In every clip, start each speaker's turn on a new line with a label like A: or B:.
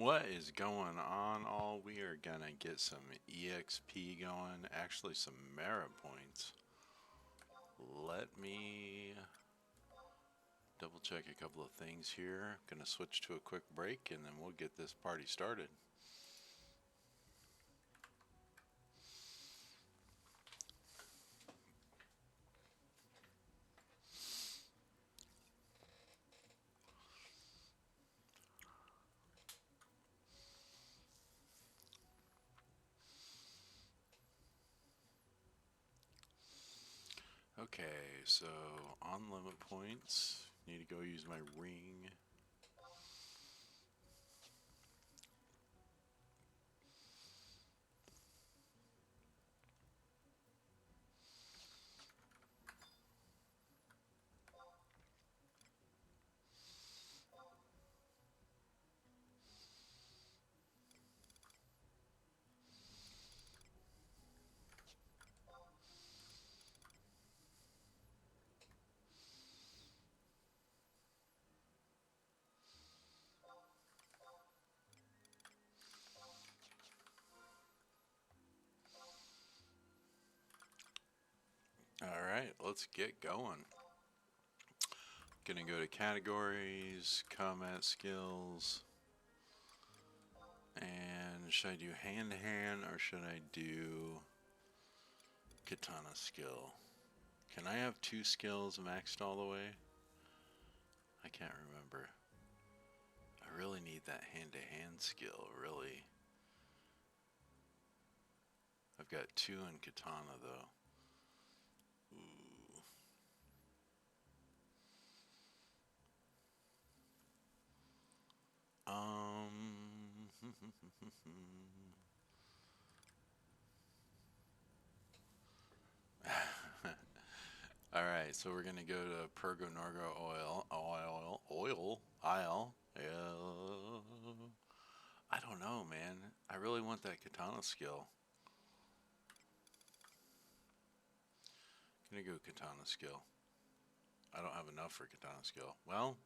A: What is going on? All we are gonna get some EXP going, actually some merit points. Let me double check a couple of things here. Gonna switch to a quick break and then we'll get this party started. Okay, so on limit points, need to go use my ring. Alright, let's get going. Gonna go to categories, combat skills, and should I do hand to hand or should I do katana skill? Can I have two skills maxed all the way? I can't remember. I really need that hand to hand skill, really. I've got two in katana though. Ooh. Alright, so we're gonna go to Pergo Norgo Isle. I don't know, man. I really want that katana skill. Gonna go katana skill. I don't have enough for katana skill. Well,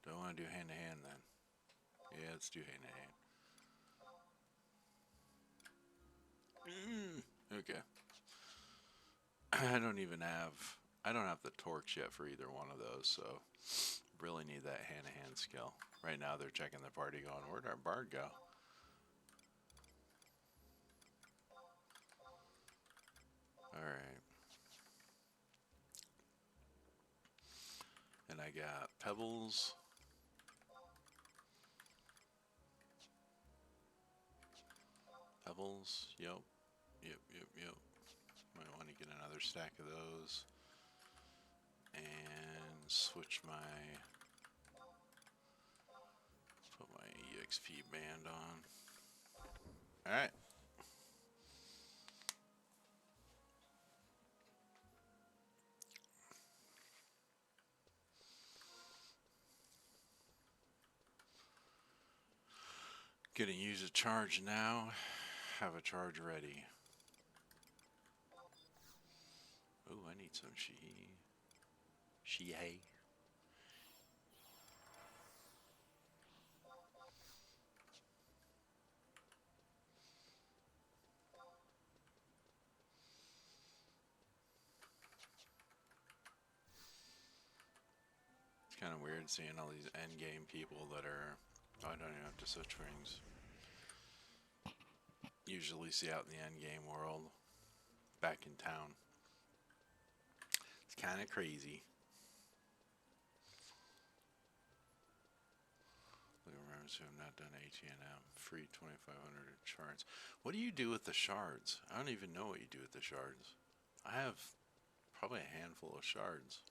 A: do I want to do hand to hand then? Yeah, let's do hand to hand. Okay. I don't have the torch yet for either one of those, so really need that hand to hand skill. Right now they're checking the party going, where'd our bard go? Alright. And I got pebbles. Pebbles, yep. Might want to get another stack of those. And switch put my EXP band on. Alright. Gonna use a charge now. Have a charge ready. Ooh, I need some Shihei. It's kind of weird seeing all these endgame people that are... Oh, I don't even have to switch rings. Usually see out in the endgame world. Back in town. It's kind of crazy. Remember, so I've not done AT&M. Free 2,500 shards. What do you do with the shards? I don't even know what you do with the shards. I have probably a handful of shards.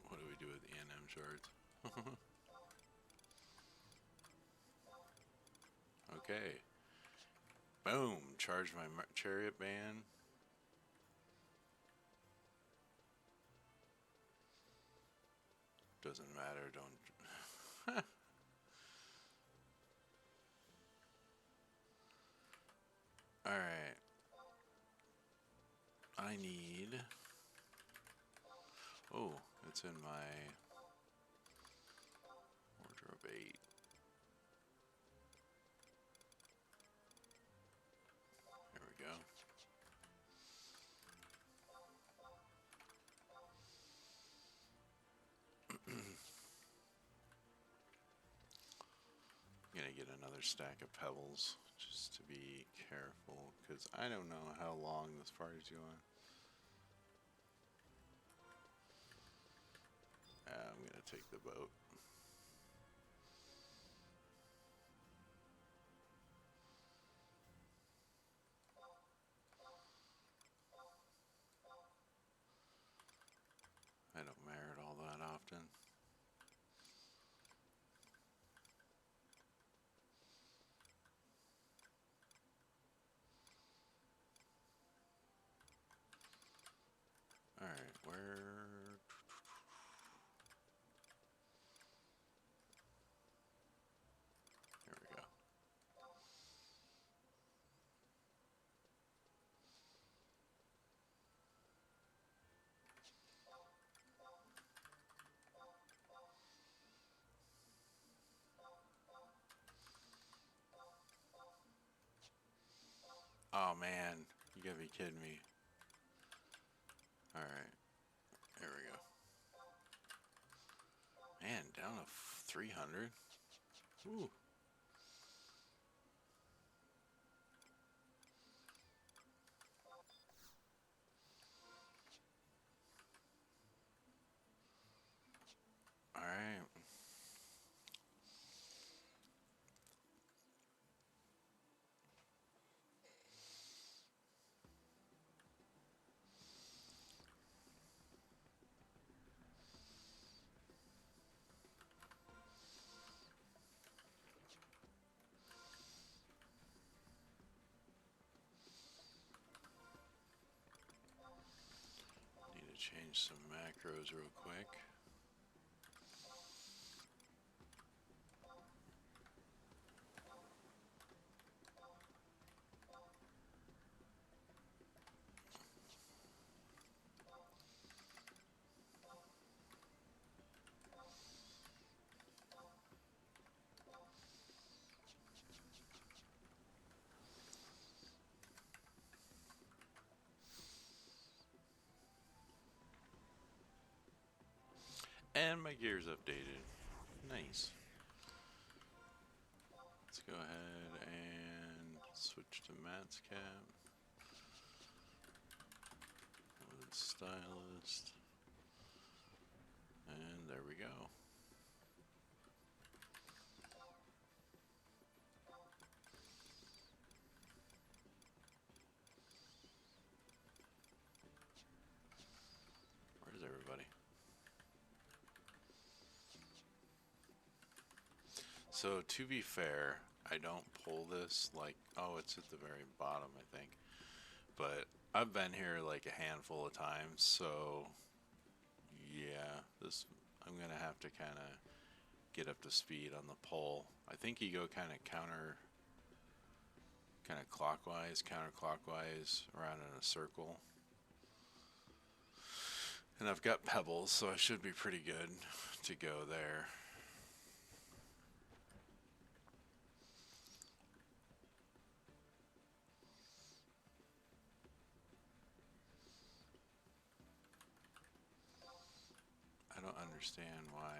A: What do we do with E&M shards? Okay. Boom. Charge my chariot band. Doesn't matter. Don't... Alright. I need... Oh, it's in my wardrobe 8. There we go. I'm gonna get another stack of pebbles just to be careful because I don't know how long this party's going. I'm gonna take the boat. I don't merit all that often. Alright, where... There we go. Oh man, you gotta be kidding me. Alright, there we go. Man, down to 300. Ooh. Alright. Need to change some macros real quick. And my gear's updated. Nice. Let's go ahead and switch to Matt's cap. Stylist. And there we go. Where's everybody? So to be fair, I don't pull this like, oh, it's at the very bottom, I think. But I've been here like a handful of times, so yeah, this I'm gonna have to kind of get up to speed on the pull. I think you go kind of clockwise, counterclockwise, around in a circle. And I've got pebbles, so I should be pretty good to go there. I don't understand why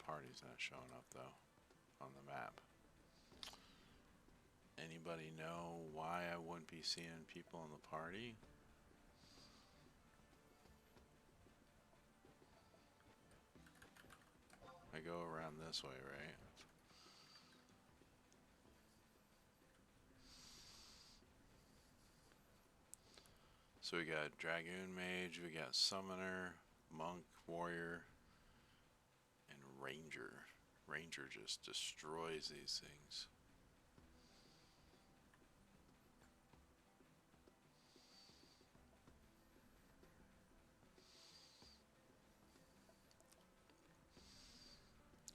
A: party's not showing up though on the map. Anybody know why I wouldn't be seeing people in the party? I go around this way, right? So we got Dragoon Mage, we got Summoner, Monk, Warrior, and Ranger. Ranger just destroys these things.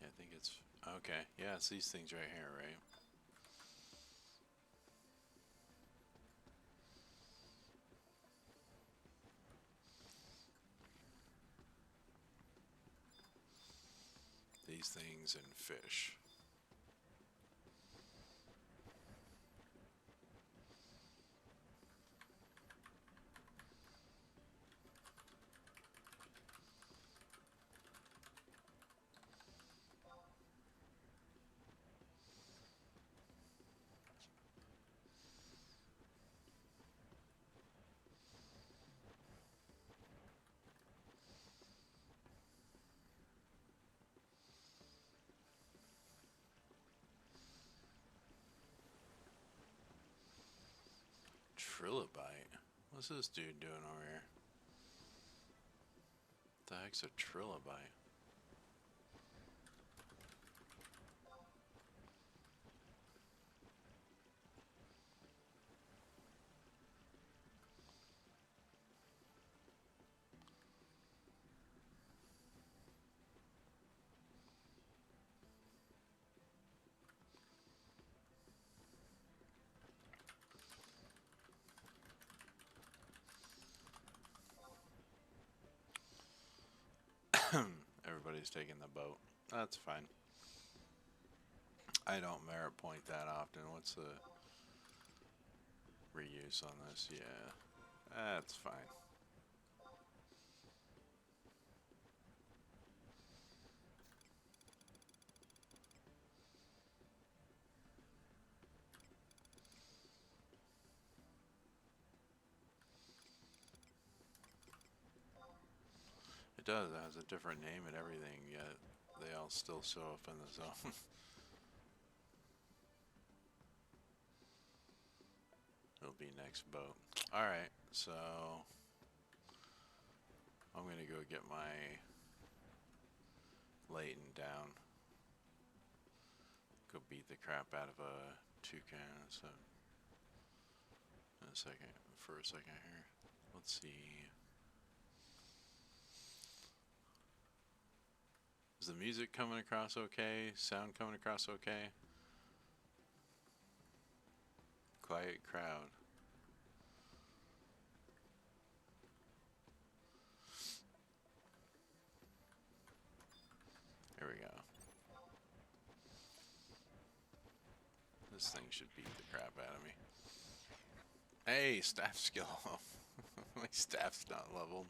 A: Yeah, I think it's... Okay, yeah, it's these things right here, right? these things and fish. Trilobite? What's this dude doing over here? What the heck's a trilobite? Everybody's taking the boat. That's fine. I don't merit point that often. What's the reuse on this? Yeah, that's fine. It does. It has a different name and everything, yet they all still show up in the zone. It'll be next boat. Alright, so I'm gonna go get my Layton down. Go beat the crap out of a toucan. So for a second here. Let's see. Is the music coming across okay? Sound coming across okay? Quiet crowd. There we go. This thing should beat the crap out of me. Hey, staff skill. My staff's not leveled.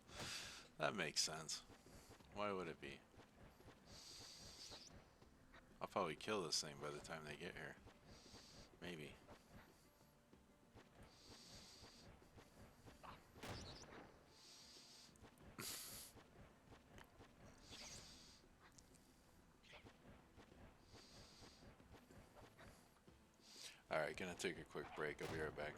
A: That makes sense. Why would it be? I'll probably kill this thing by the time they get here. Maybe. Alright, gonna take a quick break. I'll be right back.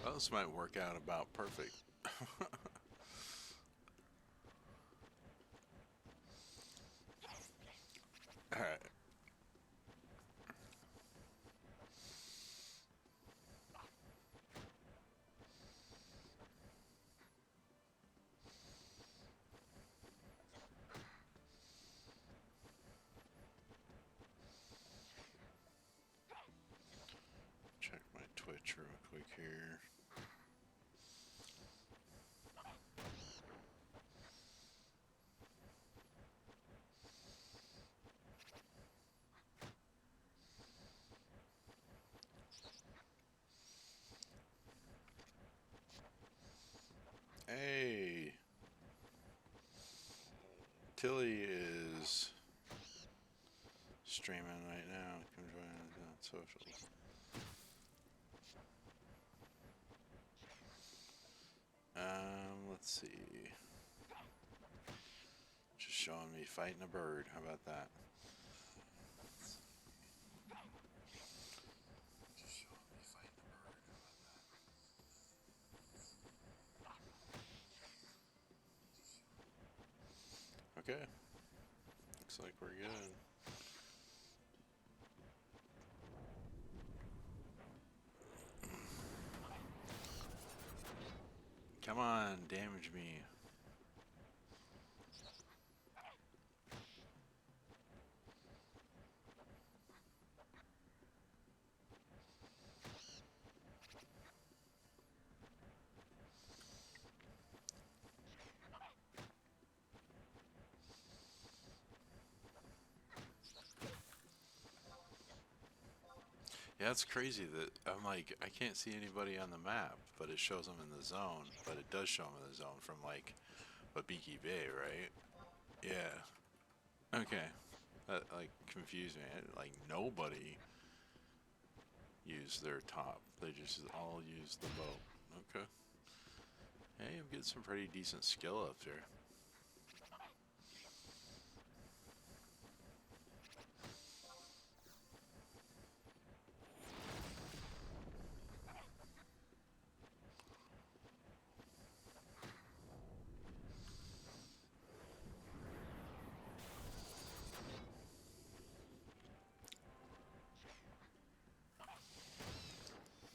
A: Well, this might work out about perfect. Alright. Check my Twitch real quick here. Tilly is streaming right now. Come join us on socials. Let's see. Just showing me fighting a bird. How about that? Okay. Looks like we're good. Come on, damage me. Yeah, it's crazy that I'm like, I can't see anybody on the map, but it shows them in the zone, but it does show them in the zone from like Wabiki Bay, right? Yeah. Okay. That like confused me. Like nobody used their top. They just all used the boat. Okay. Hey, I'm getting some pretty decent skill up here.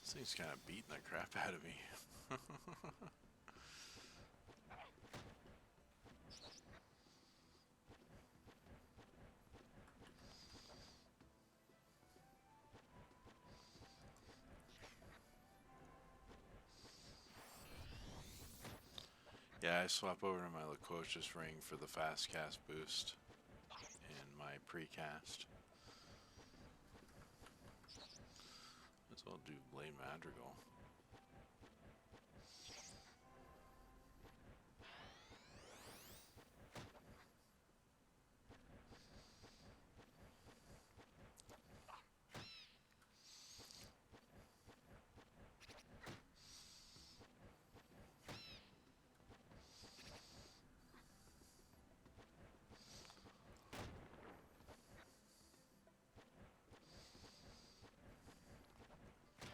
A: This thing's kind of beating the crap out of me. Yeah, I swap over to my Loquacious Ring for the fast cast boost in my precast. Might as well do Blade Madrigal.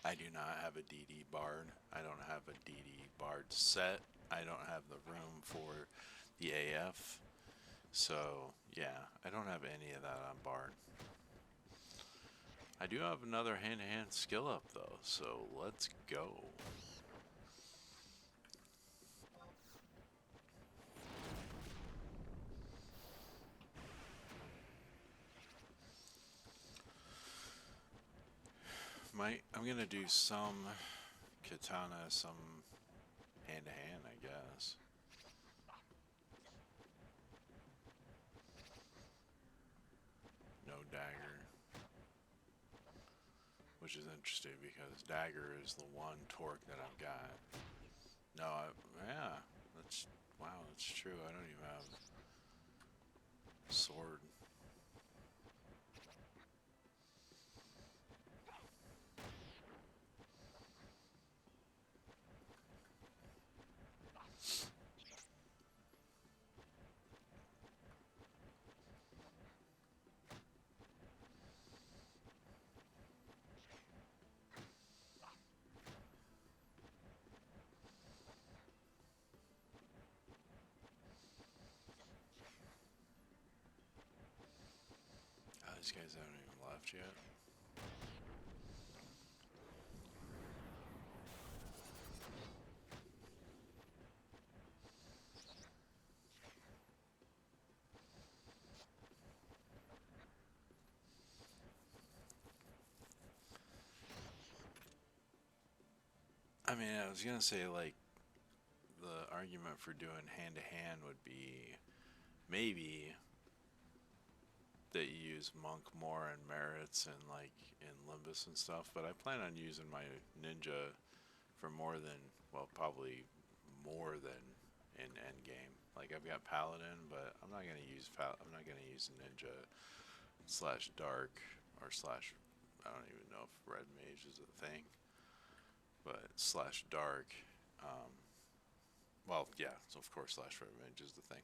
A: I do not have a DD Bard. I don't have a DD Bard set. I don't have the room for the AF. So, yeah, I don't have any of that on Bard. I do have another hand-to-hand skill up, though, so let's go. I'm gonna do some katana, some hand-to-hand, I guess. No dagger. Which is interesting because dagger is the one torque that I've got. No, yeah, wow, that's true. I don't even have sword. Oh, these guys haven't even left yet. I mean, I was gonna say, like, the argument for doing hand to hand would be maybe that you use monk more in merits and like in Limbus and stuff, but I plan on using my ninja for more than, well, probably more than in endgame. Like I've got paladin, but I'm not gonna use ninja slash dark or slash. I don't even know if red mage is a thing, but slash dark. Um, well, yeah, so of course slash red mage is the thing,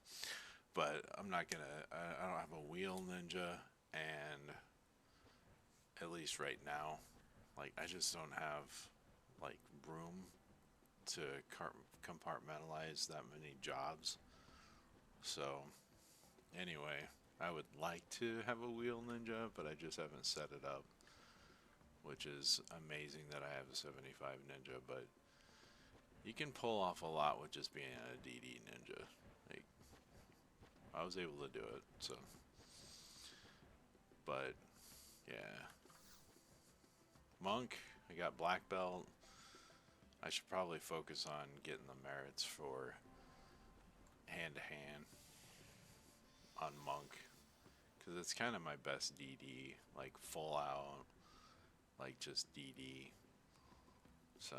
A: but I'm not gonna. I don't have a wheel ninja, and at least right now, like I just don't have like room to compartmentalize that many jobs. So anyway, I would like to have a wheel ninja, but I just haven't set it up, which is amazing that I have a 75 ninja, but you can pull off a lot with just being a DD ninja. Like I was able to do it, so but yeah. Monk, I got black belt. I should probably focus on getting the merits for hand to hand on Monk, because it's kind of my best DD, like full out, like just DD. So,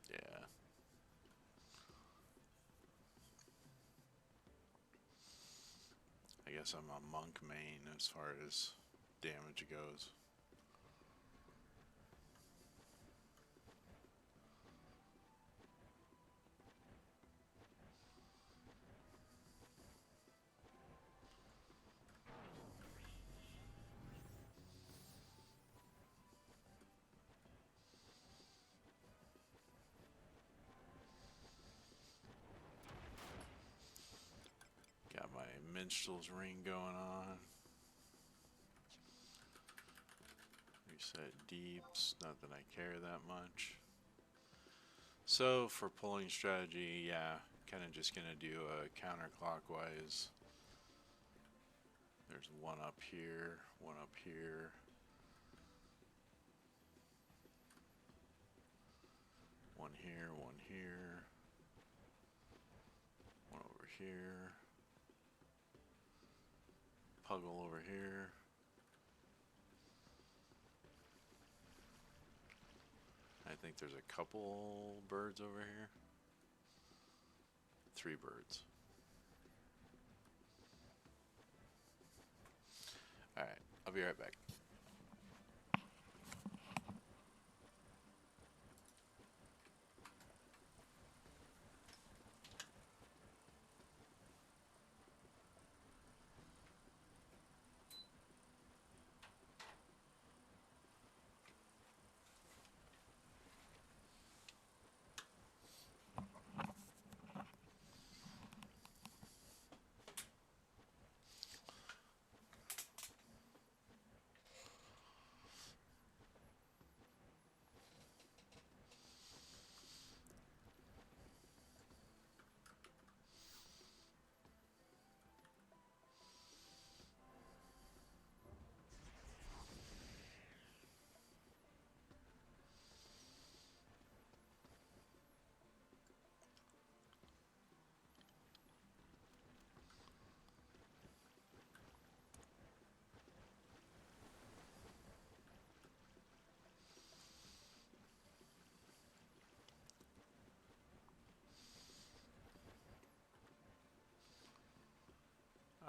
A: yeah. I guess I'm a Monk main as far as damage goes. Got my minstrel's ring going on. Reset deeps, not that I care that much. So for pulling strategy, yeah, kind of just gonna do a counterclockwise. There's one up here, one up here. One here, one here. One over here. Puggle over here. I think there's a couple birds over here. 3 birds. Alright, I'll be right back.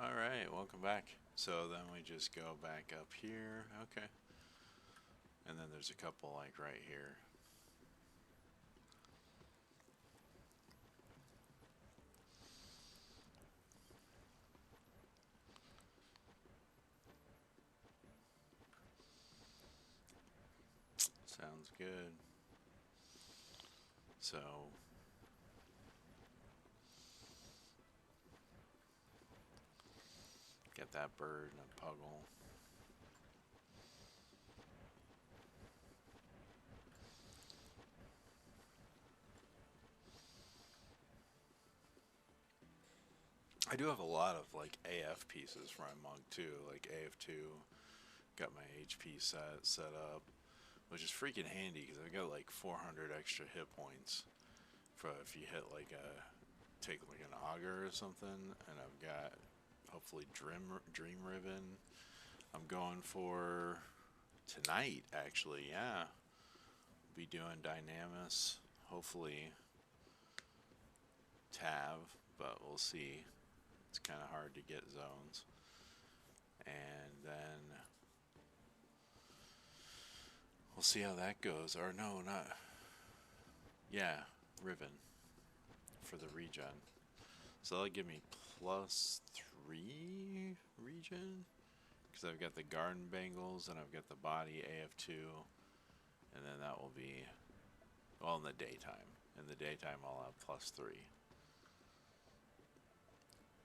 A: Alright, welcome back. So then we just go back up here. Okay. And then there's a couple like right here. Sounds good. So get that bird and a puggle. I do have a lot of like AF pieces for my Monk too, like AF2. Got my HP set up, which is freaking handy because I got like 400 extra hit points for if you hit like take like an auger or something, and I've got hopefully dream ribbon. I'm going for tonight actually, yeah. Be doing Dynamis, hopefully Tav, but we'll see. It's kind of hard to get zones. And then we'll see how that goes. Or no, not. Yeah, Riven for the regen. So that'll give me +3 regen. Because I've got the garden bangles and I've got the body AF2. And then that will be, well, in the daytime. In the daytime I'll have +3.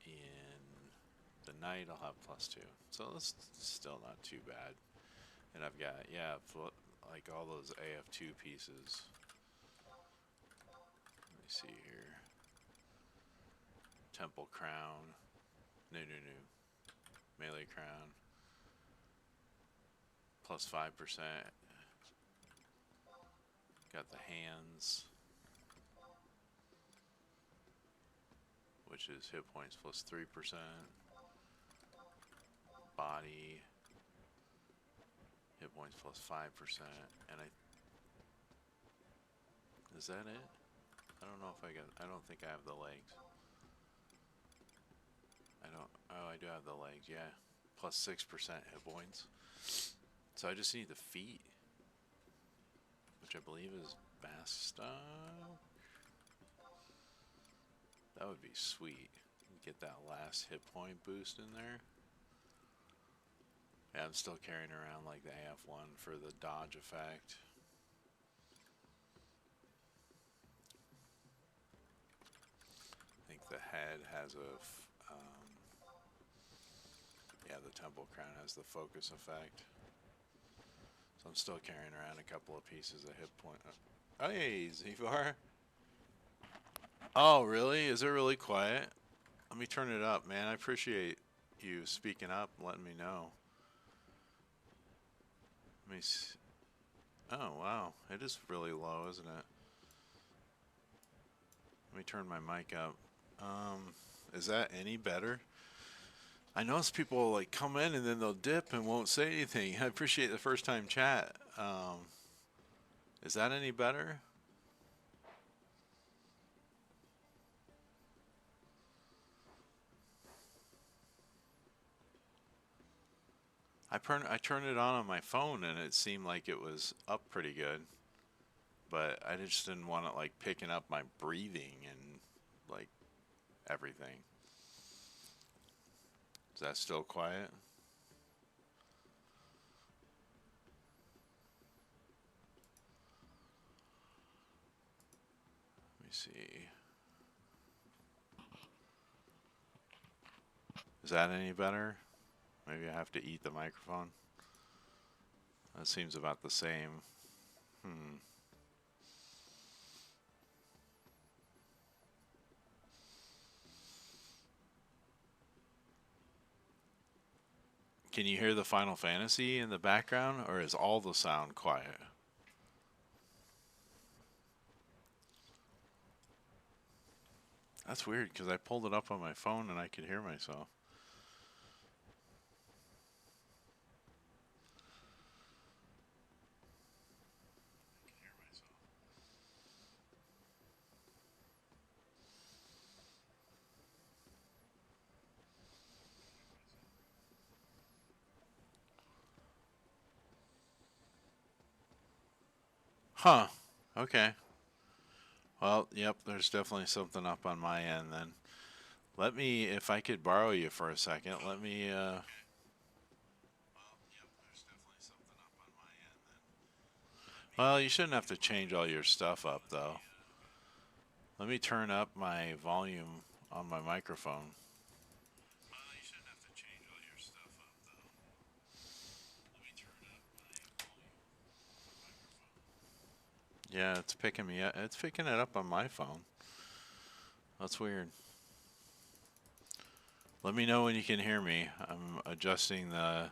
A: In the night I'll have +2. So that's still not too bad. And I've got, yeah, like all those AF2 pieces. Let me see here. Temple crown. No. Melee crown. +5%. Got the hands, which is hit points +3%. Body, hit points +5%. And is that it? I don't know if I don't think I have the legs. Oh, I do have the legs, yeah. +6% hit points. So I just need the feet, which I believe is Basta. That would be sweet. Get that last hit point boost in there. Yeah, I'm still carrying around like the AF1 for the dodge effect. I think the head has a, yeah, the temple crown has the focus effect. So I'm still carrying around a couple of pieces of hit point. Oh, hey, Zvar. Oh, really? Is it really quiet? Let me turn it up, man. I appreciate you speaking up and letting me know. Let me see. Oh, wow. It is really low, isn't it? Let me turn my mic up. Is that any better? I notice people like come in and then they'll dip and won't say anything. I appreciate the first time chat. Is that any better? I turned it on my phone and it seemed like it was up pretty good. But I just didn't want it like picking up my breathing and like everything. Is that still quiet? Let me see. Is that any better? Maybe I have to eat the microphone. That seems about the same. Can you hear the Final Fantasy in the background, or is all the sound quiet? That's weird, because I pulled it up on my phone and I could hear myself. Huh. Okay. Well, yep, there's definitely something up on my end then. Let me, if I could borrow you for a second, let me, well, you shouldn't have to change all your stuff up, though. Let me turn up my volume on my microphone. Yeah, it's picking me up. It's picking it up on my phone. That's weird. Let me know when you can hear me. I'm adjusting the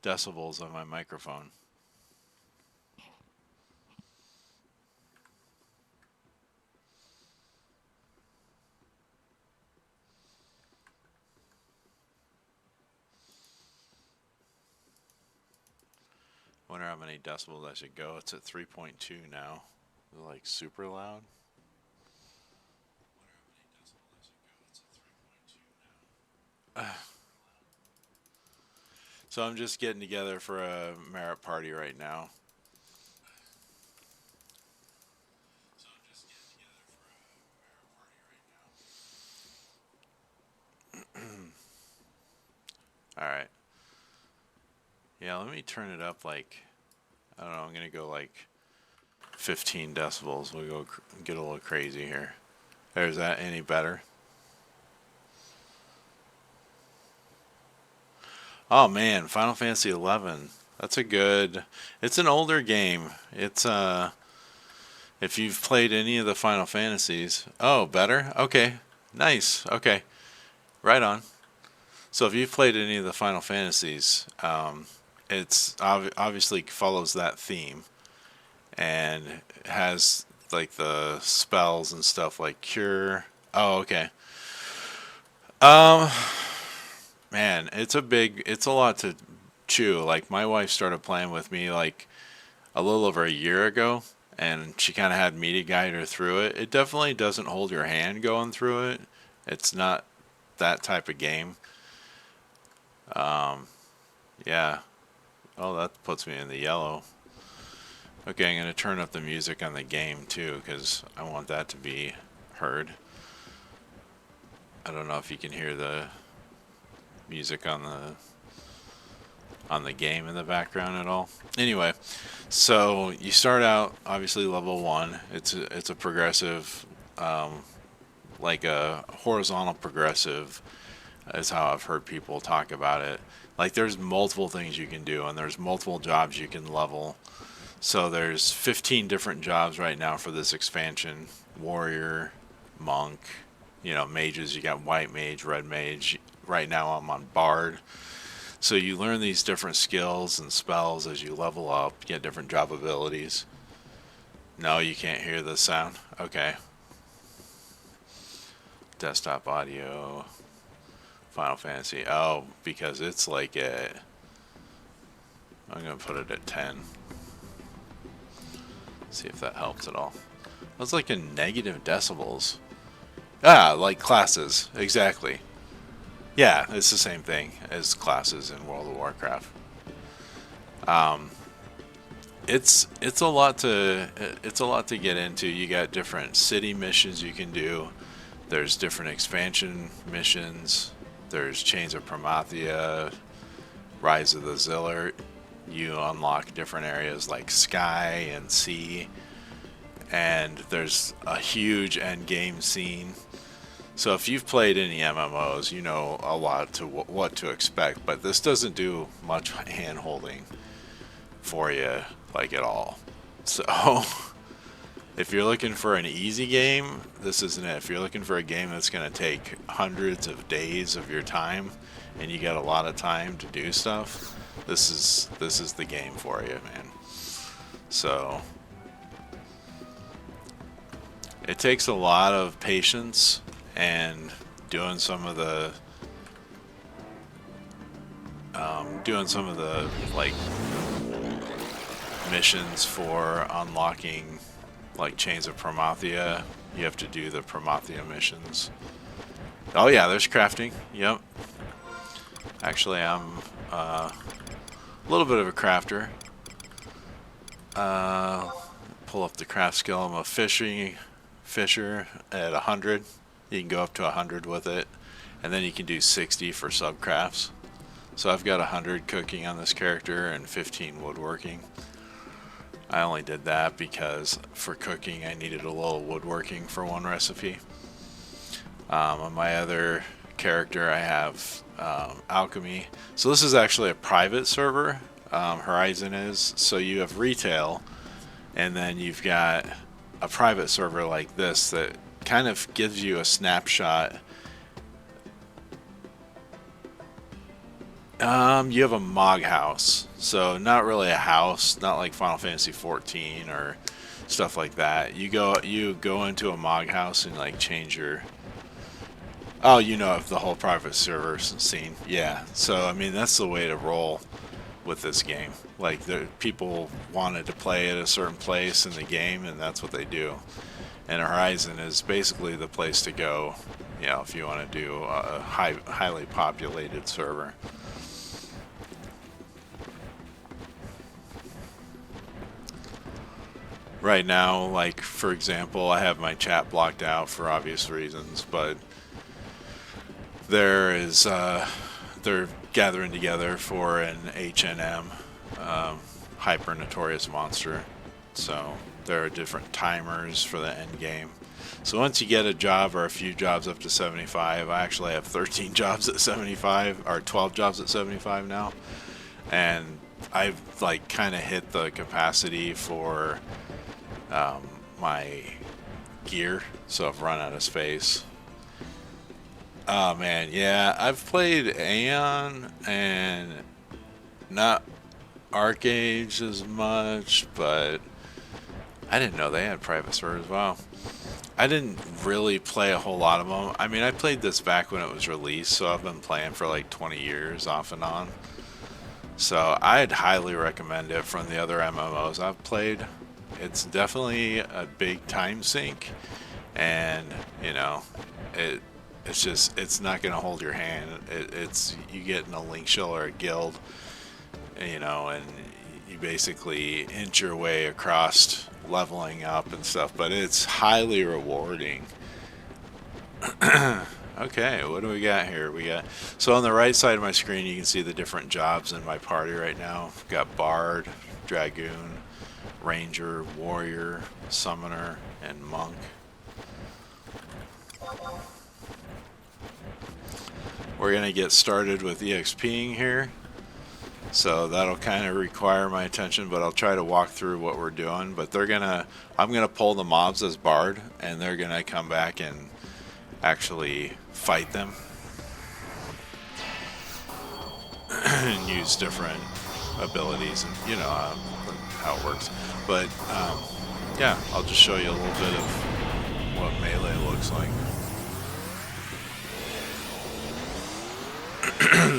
A: decibels on my microphone. Wonder how many decibels I should go. It's at 3.2 now. Like super loud. So I'm just getting together for a merit party right now. All right. Yeah, let me turn it up like, I don't know, I'm going to go like 15 decibels. We'll go get a little crazy here. There's that. Any better? Oh man, Final Fantasy 11. That's a good. It's an older game. It's if you've played any of the Final Fantasies. Oh, better? Okay. Nice. Okay. Right on. So if you've played any of the Final Fantasies, it's obviously follows that theme and has like the spells and stuff like cure. Oh, okay. Um, Man, it's a lot to chew. Like my wife started playing with me like a little over a year ago, and she kind of had me to guide her through it. It definitely doesn't hold your hand going through it. It's not that type of game. Um, yeah. Oh, that puts me in the yellow. Okay, I'm gonna turn up the music on the game too, because I want that to be heard. I don't know if you can hear the music on the game in the background at all. Anyway, so you start out obviously level 1. It's a progressive, like a horizontal progressive is how I've heard people talk about it. Like there's multiple things you can do and there's multiple jobs you can level. So there's 15 different jobs right now for this expansion. Warrior, monk, mages, you got white mage, red mage. Right now I'm on bard. So you learn these different skills and spells as you level up, get different job abilities. No, you can't hear the sound? Okay. Desktop audio, Final Fantasy. Oh, because it's like I'm going to put it at 10. See if that helps at all. That's like in negative decibels. Ah, like classes. Exactly. Yeah, it's the same thing as classes in World of Warcraft. Um, it's a lot to get into. You got different city missions you can do. There's different expansion missions. There's Chains of Promathia, Rise of the Zillert. You unlock different areas like sky and sea, and there's a huge end game scene. So if you've played any MMOs, you know a lot to what to expect, but this doesn't do much hand holding for you, like at all. So if you're looking for an easy game, this isn't it. If you're looking for a game that's going to take hundreds of days of your time and you got a lot of time to do stuff, this is the game for you, man. So it takes a lot of patience and doing some of the like missions for unlocking like Chains of Promathia. You have to do the Promathia missions. Oh yeah, there's crafting. Yep. Actually, I'm a little bit of a crafter. Pull up the craft skill. I'm a fisher at 100. You can go up to 100 with it, and then you can do 60 for subcrafts. So I've got 100 cooking on this character and 15 woodworking. I only did that because for cooking I needed a little woodworking for one recipe. On my other character I have alchemy. So this is actually a private server. Horizon is. So you have retail, and then you've got a private server like this that kind of gives you a snapshot. You have a Mog house, so not really a house, not like Final Fantasy 14 or stuff like that. You go into a Mog house and like change your. Oh, of the whole private server scene. Yeah, so I mean that's the way to roll with this game. Like the people wanted to play at a certain place in the game, and that's what they do. And Horizon is basically the place to go, if you want to do a highly populated server. right now, like for example, I have my chat blocked out for obvious reasons, but there is they're gathering together for an H&M hyper notorious monster. So there are different timers for the end game. So once you get a job or a few jobs up to 75, I actually have 13 jobs at 75 or 12 jobs at 75 now, and I've like kind of hit the capacity for my gear, so I've run out of space. Oh man, yeah, I've played Aeon and not Arcage as much, but I didn't know they had private servers. Wow. I didn't really play a whole lot of them. I mean, I played this back when it was released, so I've been playing for like 20 years off and on. So I'd highly recommend it from the other MMOs I've played. It's definitely a big time sink, and you know, it's not gonna hold your hand. It's you get in a link shell or a guild, you know, and you basically inch your way across leveling up and stuff, but it's highly rewarding. Okay, what do we got here? So on the right side of my screen you can see the different jobs in my party right now. We've got Bard, Dragoon, Ranger, Warrior, Summoner, and Monk. We're gonna get started with EXPing here, so that'll kind of require my attention, but I'll try to walk through what we're doing. But I'm gonna pull the mobs as Bard, and they're gonna come back and actually fight them and use different abilities, and you know how it works. But yeah, I'll just show you a little bit of what melee looks like.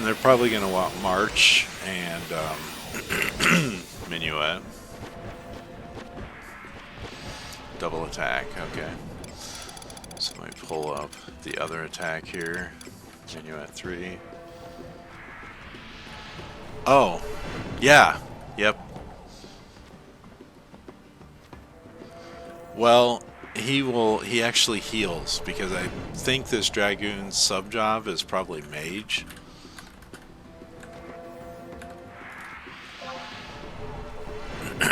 A: They're probably going to want March and Minuet. Double attack, okay. So let me pull up the other attack here. Minuet 3. Oh, yeah, yep. Well, he actually heals, because I think this Dragoon's sub job is probably Mage.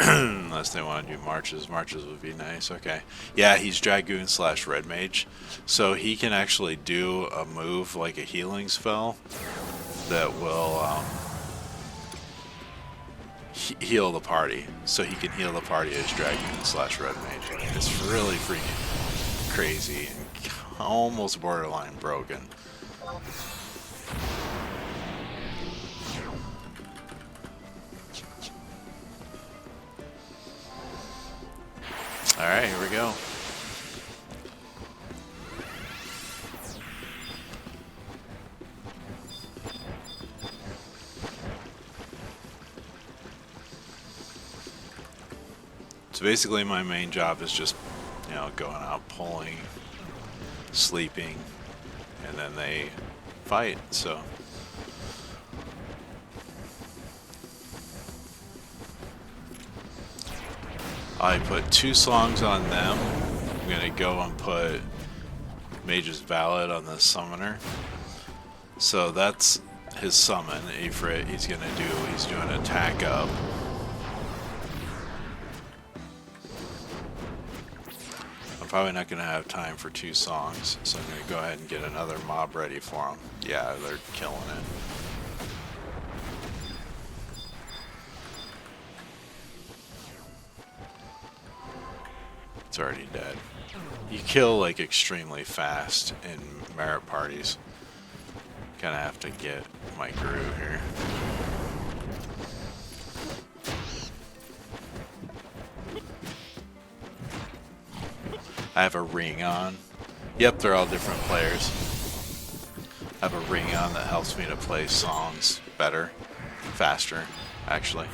A: Unless they want to do marches. Marches would be nice. Okay. Yeah, he's Dragoon / Red Mage. So he can actually do a move like a healing spell that will heal the party. So he can heal the party as Dragoon / Red Mage. It's really freaking crazy and almost borderline broken. Alright, here we go. So basically my main job is just, you know, going out, pulling, sleeping, and then they fight, so. I put 2 songs on them. I'm gonna go and put Mage's Ballad on the Summoner. So that's his summon, Ifrit. He's doing attack up. I'm probably not gonna have time for 2 songs, so I'm gonna go ahead and get another mob ready for him. Yeah, they're killing it. It's already dead. You kill like extremely fast in merit parties. Kinda have to get my groove here. I have a ring on. Yep, they're all different players. I have a ring on that helps me to play songs better, faster, actually.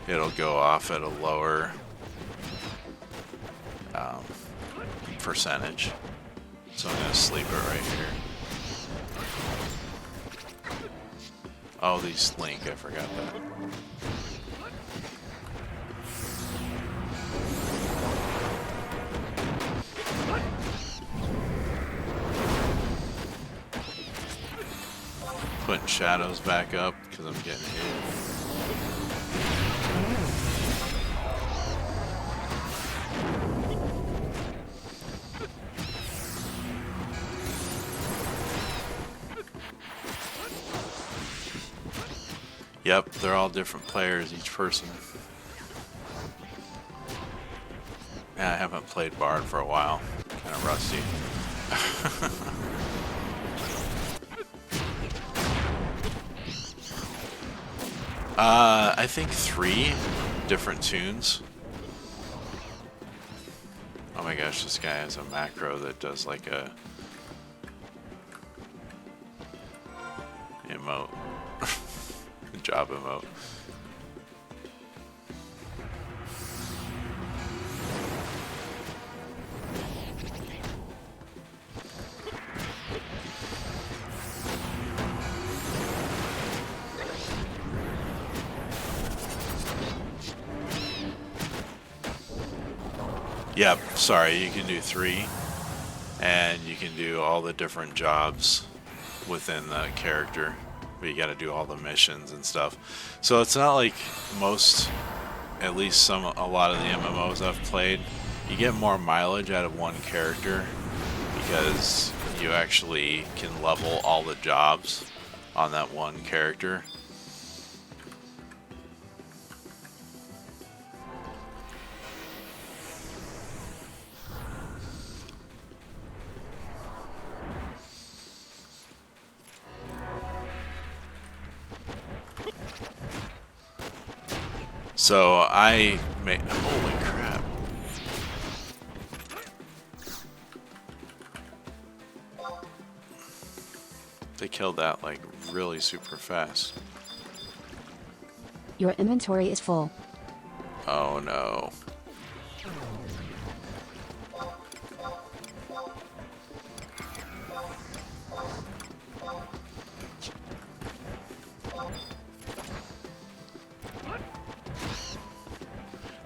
A: It'll go off at a lower percentage. So I'm going to sleep it right here. Oh, these link, I forgot that. Putting shadows back up because I'm getting hit. Yep, they're all different players, each person. Yeah, I haven't played Bard for a while. Kind of rusty. I think 3 different tunes. Oh my gosh, this guy has a macro that does like a emote. Job emote. Yep, sorry, you can do 3, and you can do all the different jobs within the character, but you gotta do all the missions and stuff. So it's not like most, at least a lot of the MMOs I've played, you get more mileage out of one character because you actually can level all the jobs on that one character. So I made, holy crap. They killed that like really super fast.
B: Your inventory is full.
A: Oh no.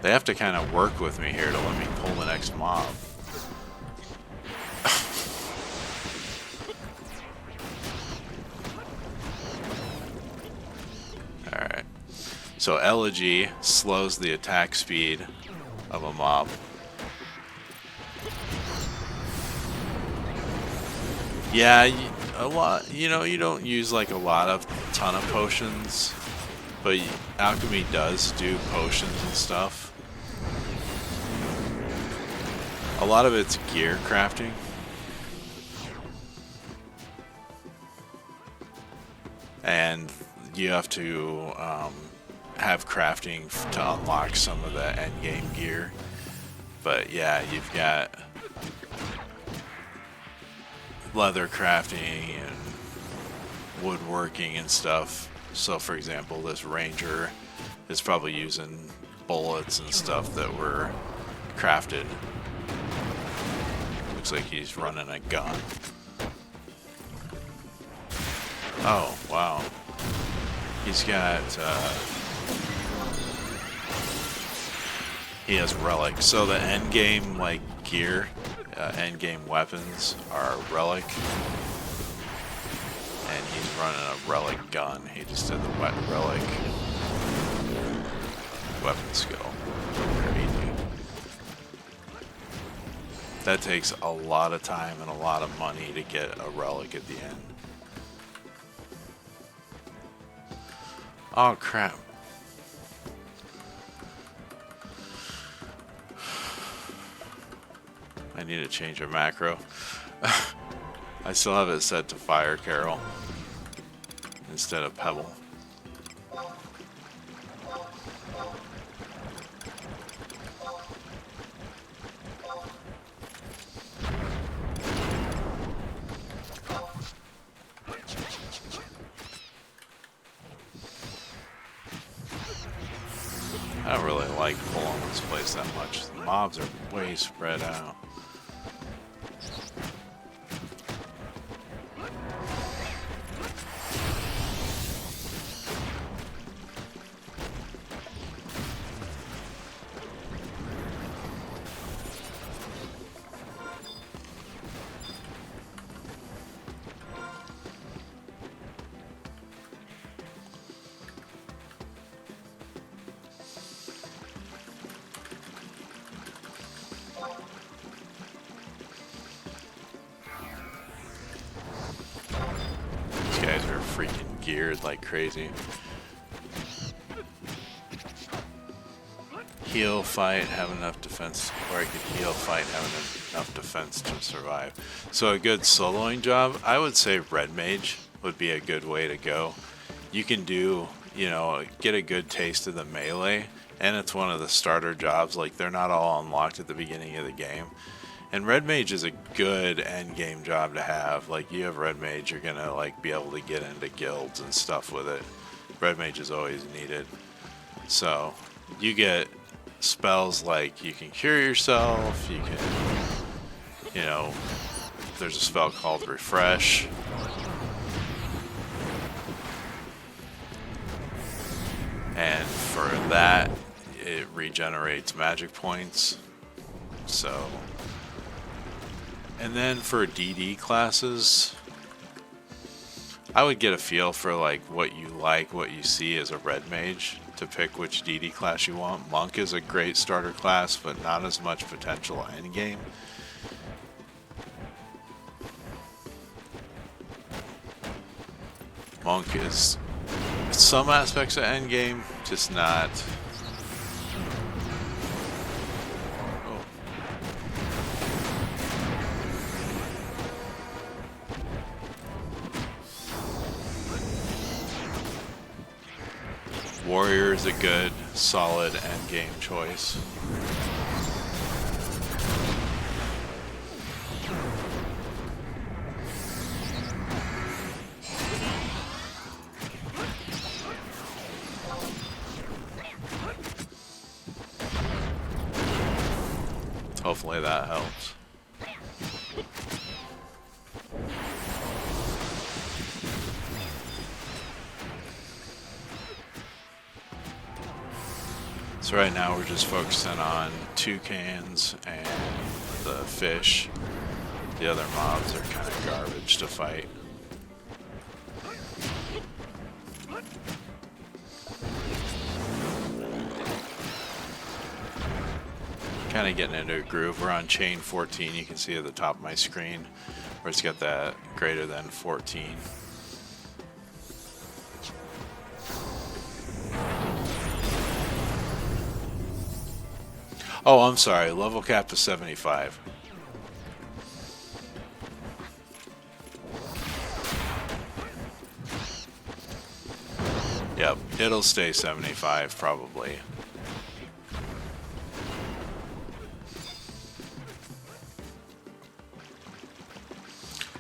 A: They have to kind of work with me here to let me pull the next mob. Alright. So Elegy slows the attack speed of a mob. Yeah, a lot, you know, you don't use like a ton of potions, but alchemy does do potions and stuff. A lot of it's gear crafting. And you have to have crafting to unlock some of the end game gear. But yeah, you've got leather crafting and woodworking and stuff. So for example, this ranger is probably using bullets and stuff that were crafted. Looks like he's running a gun. Oh, wow. He's got, he has relic. So the end game, like, gear, end game weapons are relic. And he's running a relic gun. He just did the wet relic weapon skill. Crazy. That takes a lot of time and a lot of money to get a relic at the end. Oh crap. I need to change a macro. I still have it set to Fire Carol instead of Pebble. I don't really like pulling this place that much. The mobs are way spread out. freaking geared like crazy. Heal, fight, have enough defense, or I could heal, fight, have enough defense to survive. So a good soloing job, I would say Red Mage would be a good way to go. You can do, you know, get a good taste of the melee, and it's one of the starter jobs. Like, they're not all unlocked at the beginning of the game. And Red Mage is a good end game job to have. Like, you have Red Mage, you're gonna like be able to get into guilds and stuff with it. Red Mage is always needed. So you get spells like you can cure yourself, you can, you know, there's a spell called Refresh. And for that, it regenerates magic points. So, and then for DD classes, I would get a feel for like what you like, what you see as a Red Mage to pick which DD class you want. Monk is a great starter class, but not as much potential endgame. Monk is some aspects of endgame, just not. Warrior is a good, solid endgame choice. Hopefully that helps. So right now we're just focusing on toucans and the fish. The other mobs are kind of garbage to fight. Kind of getting into a groove. We're on chain 14. You can see at the top of my screen where it's got that greater than 14. Oh, I'm sorry. Level cap is 75. Yep, it'll stay 75 probably.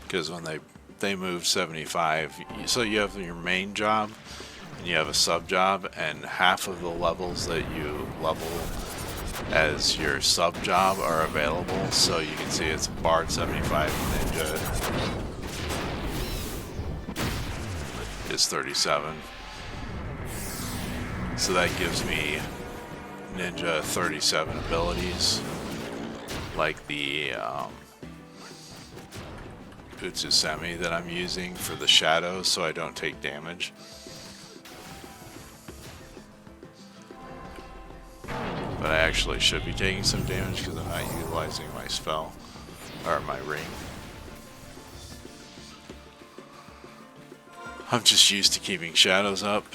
A: Because when they move 75, so you have your main job and you have a sub job, and half of the levels that you level as your sub job are available. So you can see it's Bard 75, Ninja is 37. So that gives me Ninja 37 abilities, like the Utsusemi that I'm using for the shadows so I don't take damage. But I actually should be taking some damage because I'm not utilizing my spell, or my ring. I'm just used to keeping shadows up.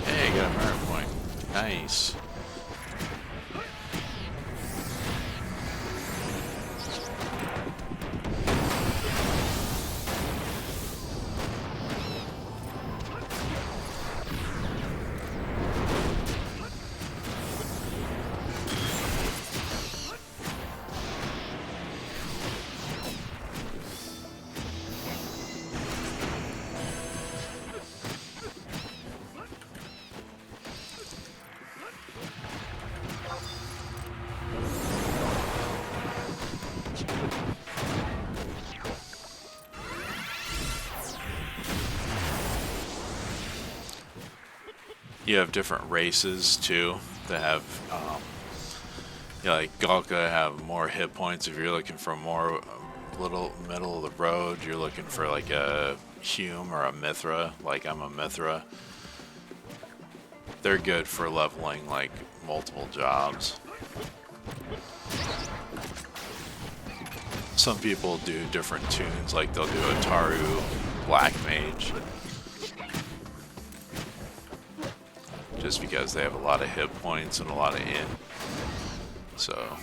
A: Hey, I got a merit point. Nice. You have different races too that have, you know, like Galka have more hit points. If you're looking for more little middle of the road, you're looking for like a Hume or a Mithra, like I'm a Mithra, they're good for leveling like multiple jobs. Some people do different tunes, like they'll do a Taru Black Mage, just because they have a lot of hit points and a lot of int. So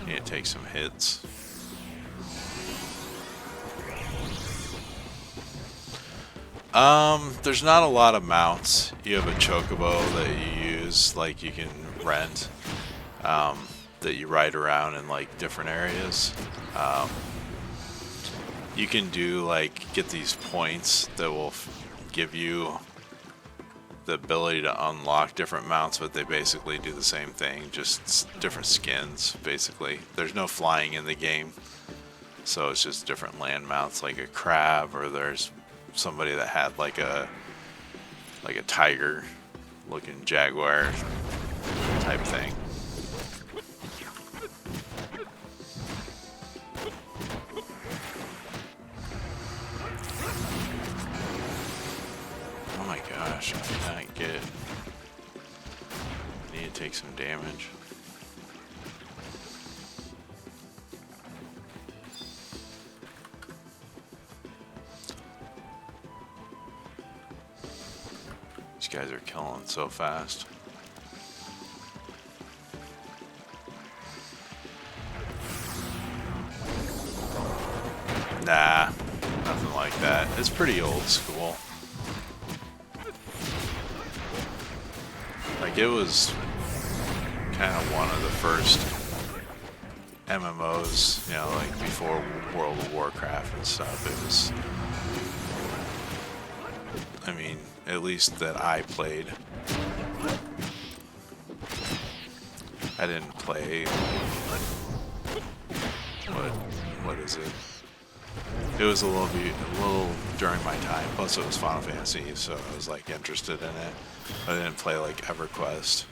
A: need to take some hits. There's not a lot of mounts. You have a chocobo that you use, like you can rent, that you ride around in like different areas. You can do like get these points that will give you the ability to unlock different mounts, but they basically do the same thing, just different skins basically. There's no flying in the game, so it's just different land mounts, like a crab, or there's somebody that had like a tiger looking jaguar type thing. Oh my gosh, I cannot get. I need to take some damage. These guys are killing so fast. Nah, nothing like that. It's pretty old school. Like, it was kind of one of the first MMOs, you know, like before World of Warcraft and stuff. It was, I mean, at least that I played. I didn't play, what is it? It was a little during my time, plus it was Final Fantasy, so I was like interested in it. I didn't play like EverQuest.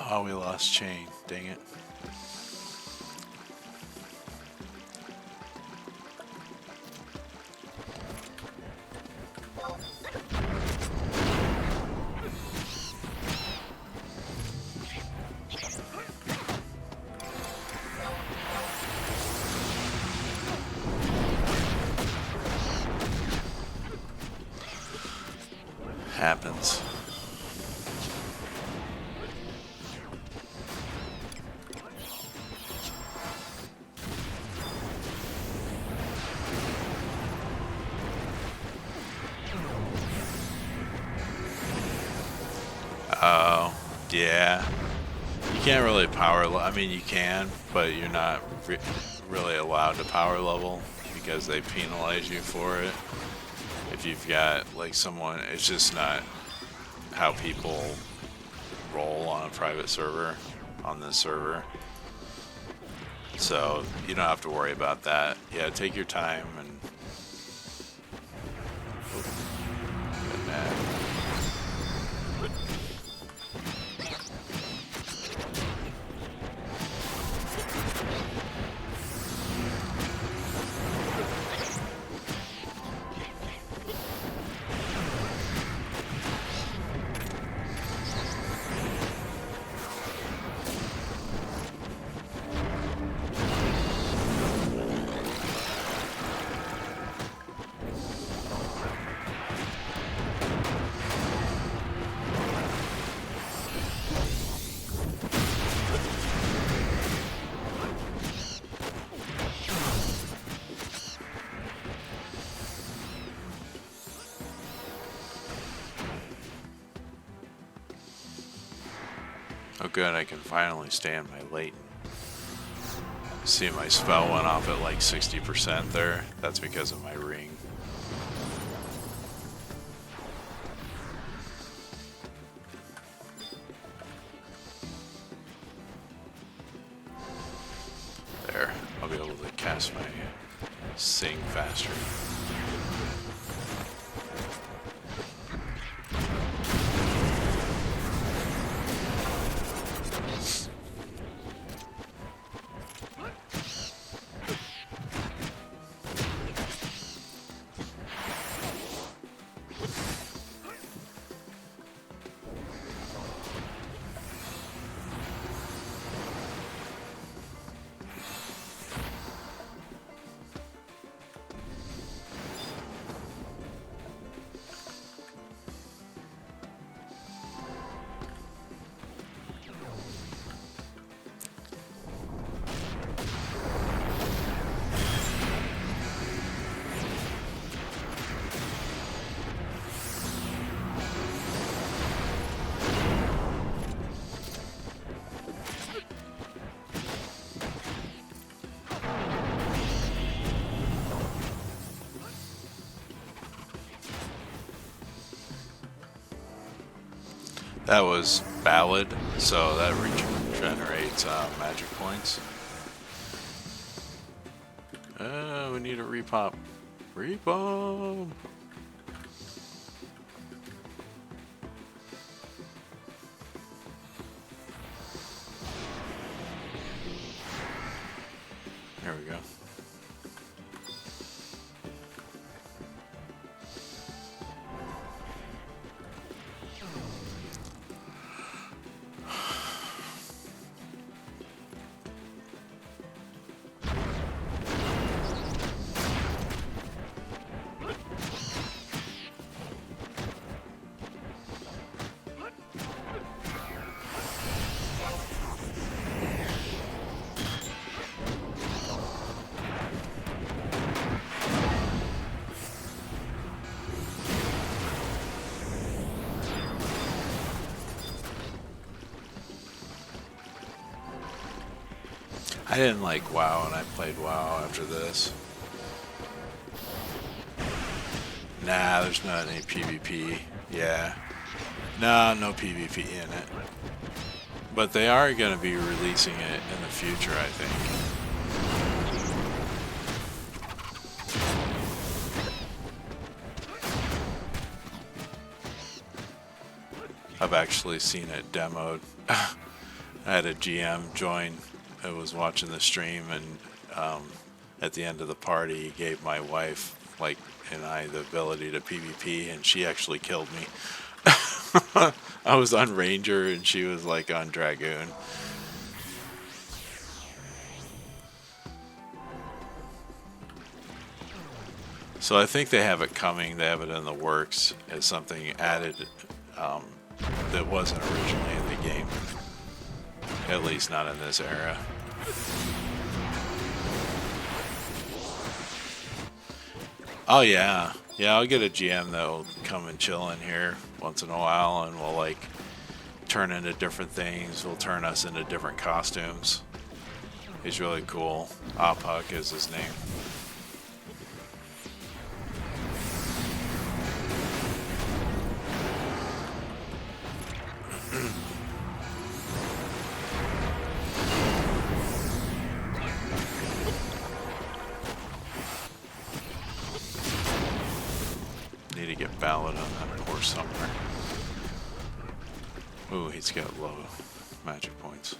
A: Oh, we lost chain, dang it. Happens. Oh, yeah. You can't really I mean, you can, but you're not really allowed to power level because they penalize you for it. If you've got like someone, it's just not how people roll on a private server, on this server. So you don't have to worry about that. Yeah, take your time and get mad. Oh good, I can finally stand my latent. See, my spell went off at like 60% there. That's because of my ring. There, I'll be sing faster. That was Ballad, so that regenerates magic points. We need a repop. Repop! There we go. I didn't like WoW, and I played WoW after this. Nah, there's not any PvP. Yeah. No PvP in it. But they are going to be releasing it in the future, I think. I've actually seen it demoed. I had a GM join. I was watching the stream, and at the end of the party, he gave my wife and I the ability to PvP, and she actually killed me. I was on Ranger, and she was on Dragoon. So I think they have it coming. They have it in the works as something added that wasn't originally in the game. At least not in this era. Oh yeah. Yeah, I'll get a GM that'll come and chill in here once in a while, and we'll turn into different things. We'll turn us into different costumes. He's really cool. Opuk is his name. Need to get Ballad on that course somewhere. Ooh, he's got low magic points.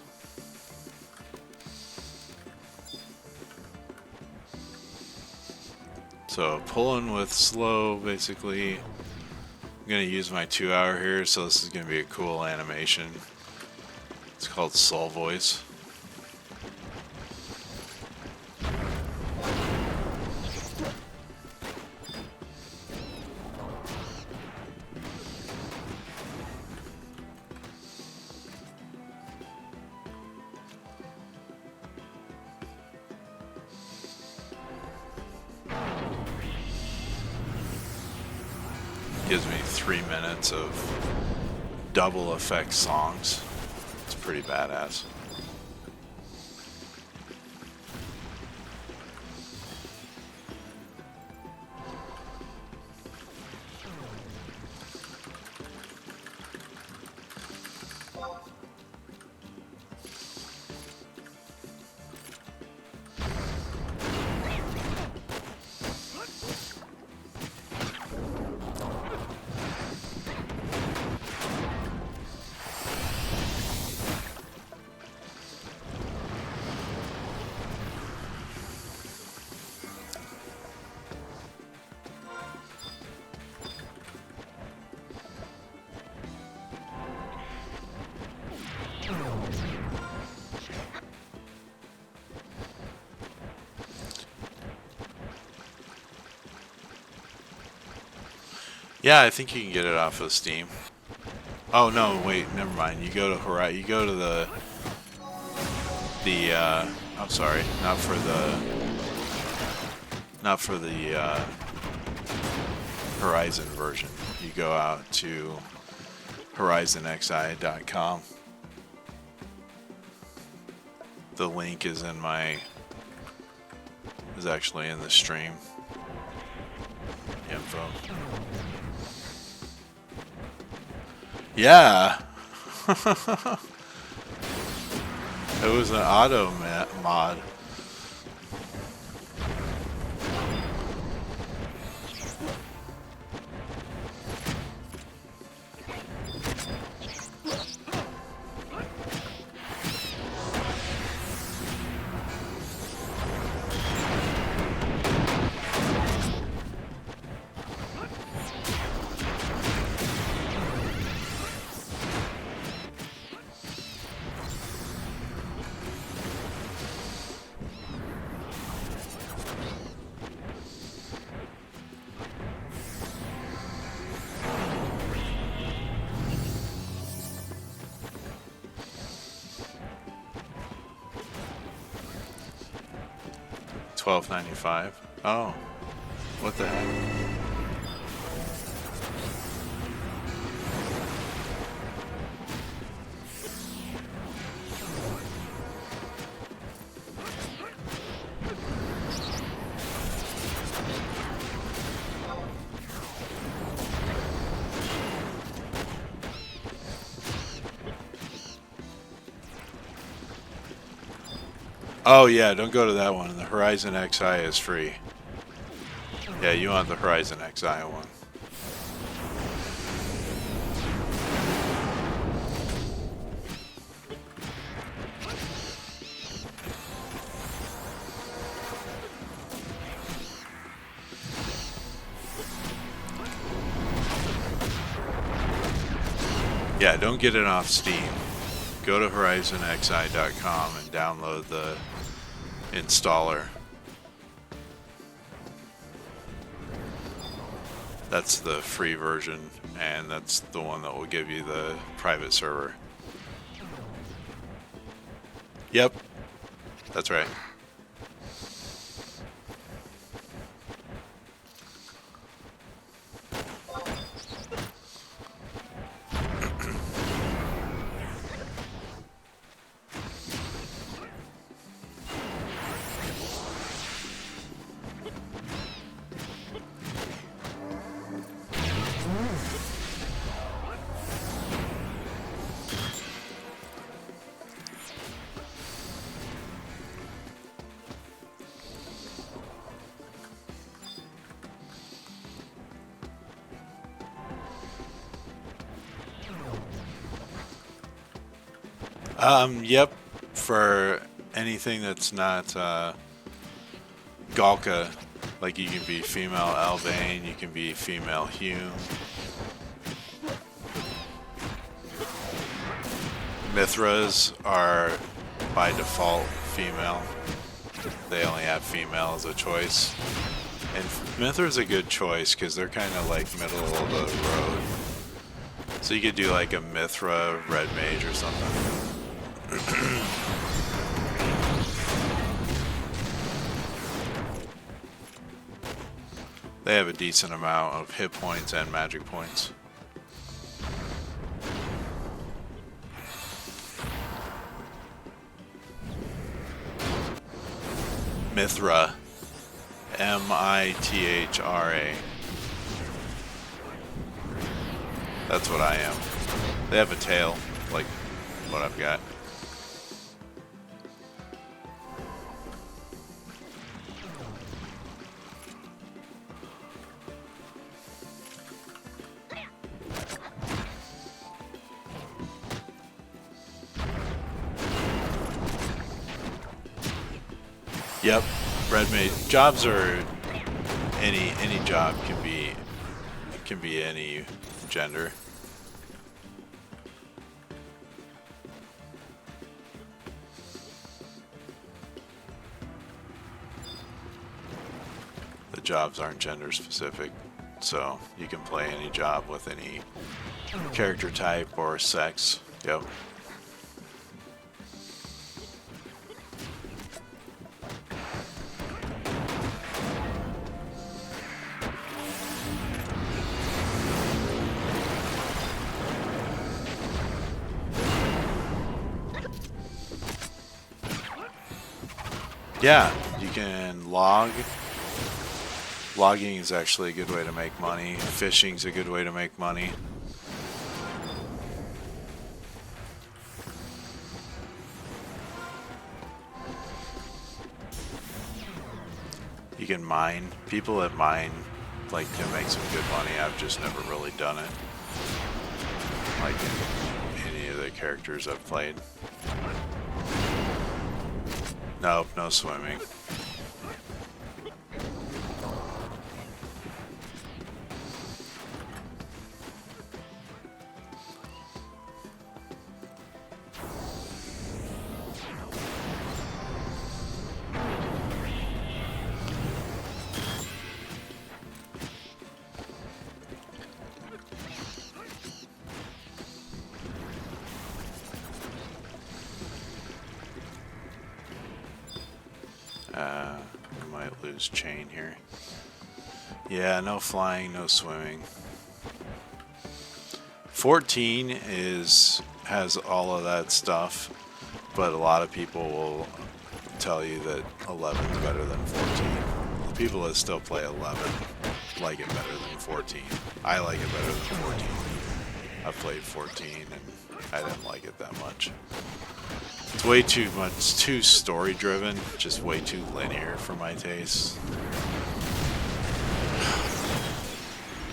A: So pulling with slow, basically. I'm going to use my 2 hour here, so this is going to be a cool animation. It's called Soul Voice. Gives me 3 minutes of double effect songs. It's pretty badass. Yeah, I think you can get it off of Steam. Oh no, wait, never mind. You go to Horizon. You go to the. I'm sorry, not for the Horizon version. You go out to horizonxi.com. The link is actually in the stream info. Yeah. It was an auto mod. $12.95. Oh, what the heck? Oh yeah, don't go to that one. The Horizon XI is free. Yeah, you want the Horizon XI one. Yeah, don't get it off Steam. Go to horizonxi.com and download the installer. That's the free version, and that's the one that will give you the private server. Yep, that's right. Yep, for anything that's not Galka, like you can be female Elbane, you can be female Hume. Mithras are by default female. They only have female as a choice. And Mithra's a good choice because they're kind of like middle of the road. So you could do like a Mithra red mage or something. They have a decent amount of hit points and magic points. Mithra. M-I-T-H-R-A. That's what I am. They have a tail, like what I've got. Yep, red mage jobs are any job can be any gender. The jobs aren't gender specific. So you can play any job with any character type or sex. Yep. Yeah, you can log. Logging is actually a good way to make money. Fishing's a good way to make money. You can mine. People that mine like to make some good money. I've just never really done it. Like in any of the characters I've played. Nope, no swimming. I might lose chain here. Yeah, no flying, no swimming. 14 has all of that stuff, but a lot of people will tell you that 11 is better than 14. The people that still play 11 like it better than 14. I like it better than 14. I played 14 and I didn't like it that much. It's way too much, it's too story driven, just way too linear for my taste.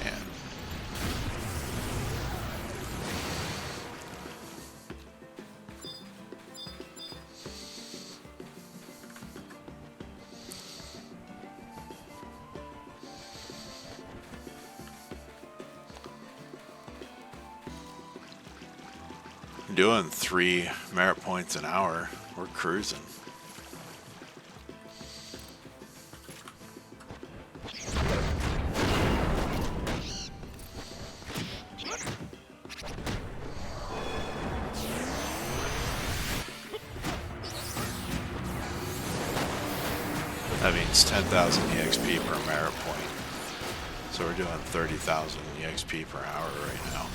A: Man. Doing 3 merit points an hour. We're cruising. That means 10,000 EXP per merit point. So we're doing 30,000 EXP per hour right now.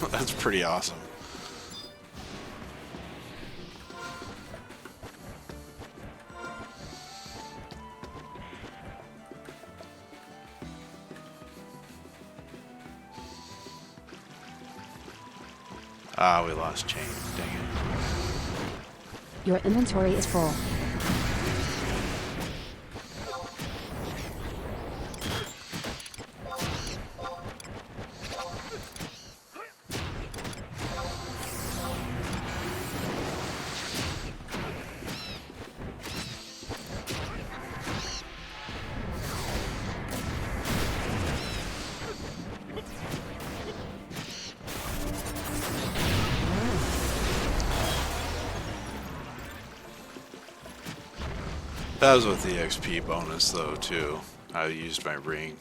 A: That's pretty awesome. Ah, we lost chain. Dang it.
B: Your inventory is full.
A: That was with the XP bonus though too. I used my ring,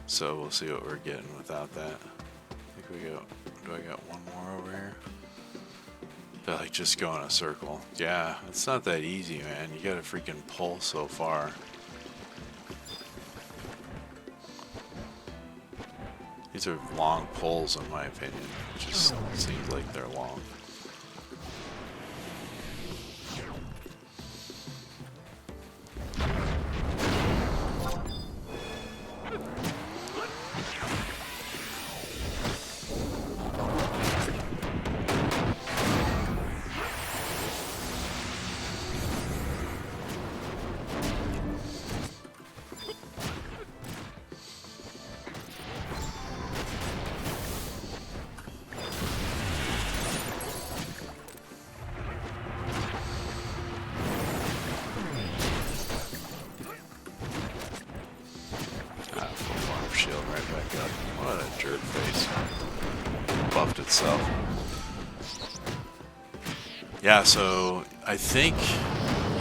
A: so we'll see what we're getting without that. I think we got. Do I got one more over here? But like just go in a circle. Yeah, it's not that easy, man. You gotta freaking pull so far. These are long pulls in my opinion. It just seems like they're long. Shield right back up. What a jerk face. Buffed itself. Yeah, so I think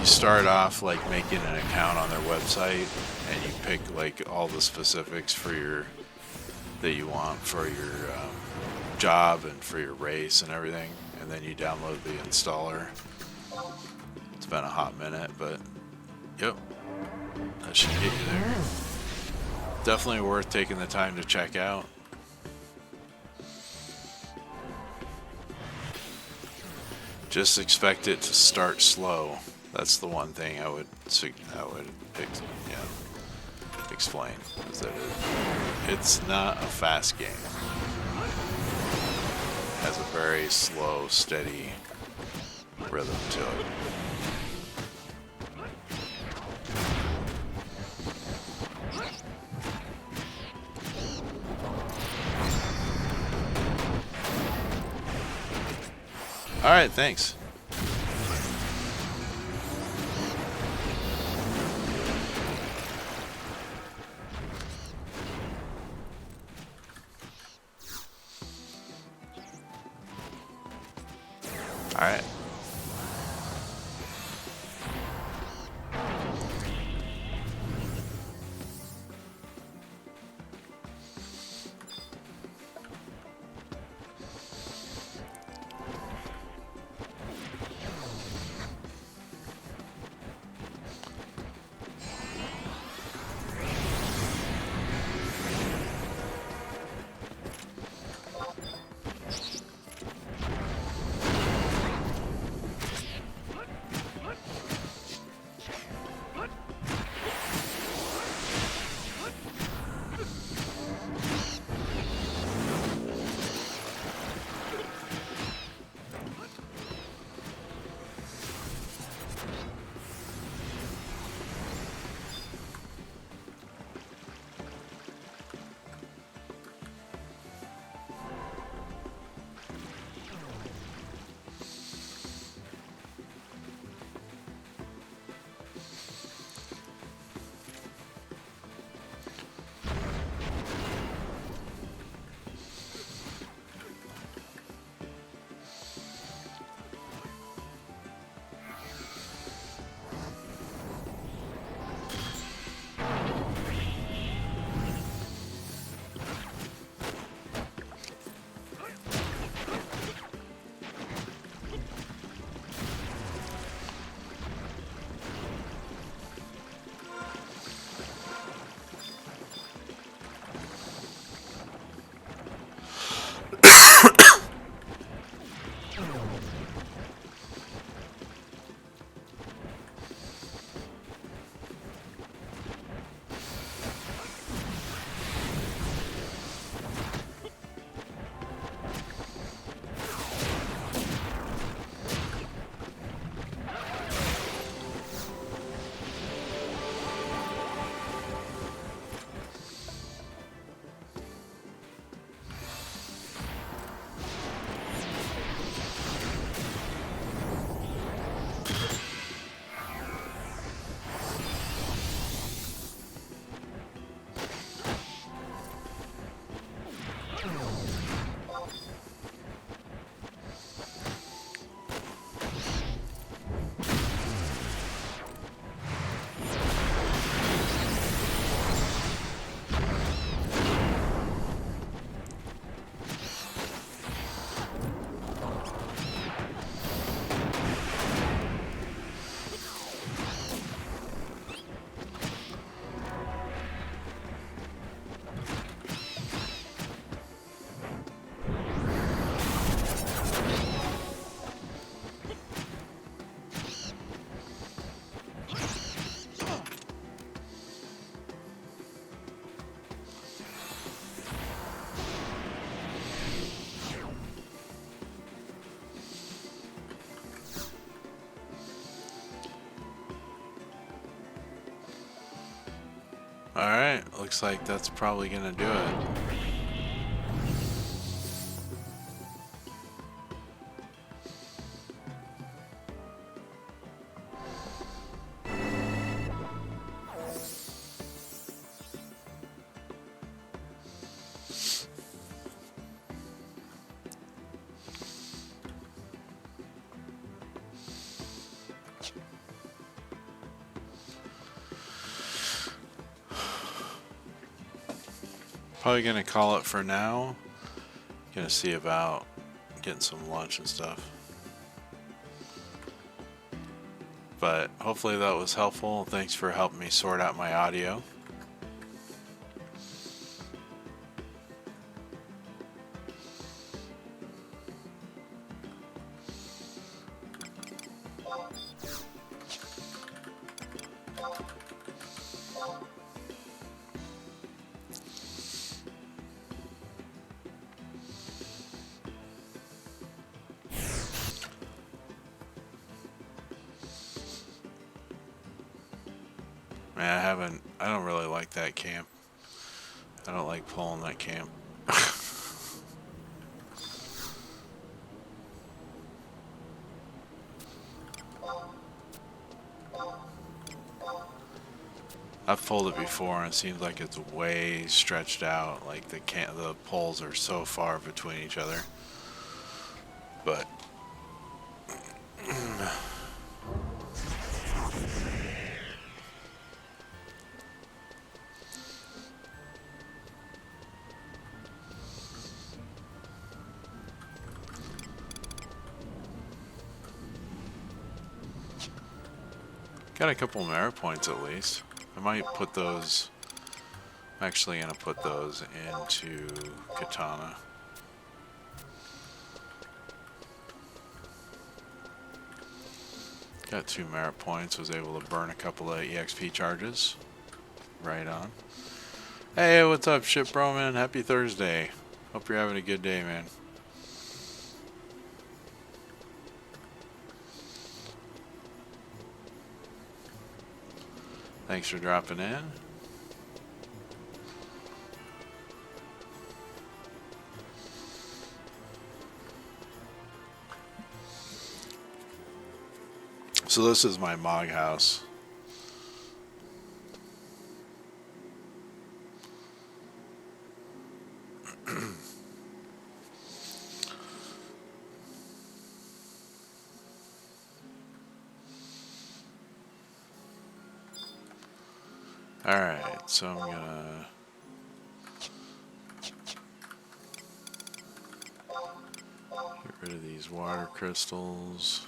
A: you start off like making an account on their website, and you pick like all the specifics for your that you want for your job and for your race and everything, and then you download the installer. It's been a hot minute, but yep, that should get you there. Definitely worth taking the time to check out. Just expect it to start slow. That's the one thing I would explain, is that it's not a fast game. It has a very slow, steady rhythm to it. All right, thanks. All right. Alright, looks like that's probably gonna do it. Probably gonna call it for now. Gonna see about getting some lunch and stuff. But hopefully that was helpful. Thanks for helping me sort out my audio. Man, I don't really like that camp. I don't like pulling that camp. I've pulled it before and it seems like it's way stretched out. Like the poles are so far between each other. But got a couple merit points at least. I might put those. I'm actually gonna put those into Katana. Got 2 merit points. Was able to burn a couple of EXP charges. Right on. Hey, what's up, Ship Bro, man? Happy Thursday. Hope you're having a good day, man. Thanks for dropping in. So this is my Mog house. Alright, so I'm gonna get rid of these water crystals.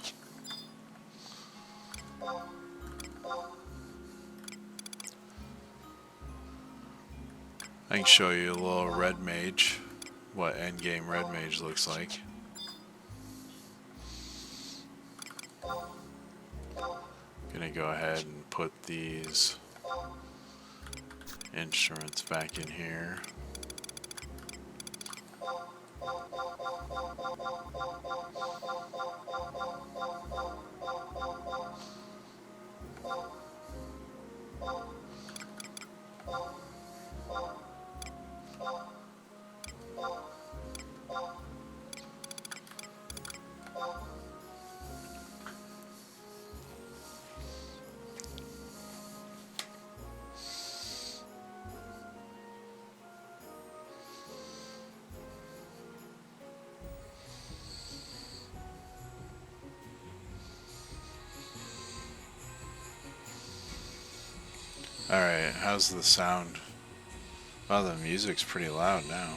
A: I can show you a little red mage, what endgame red mage looks like. Gonna go ahead and put these instruments back in here. Alright, how's the sound? Wow, the music's pretty loud now.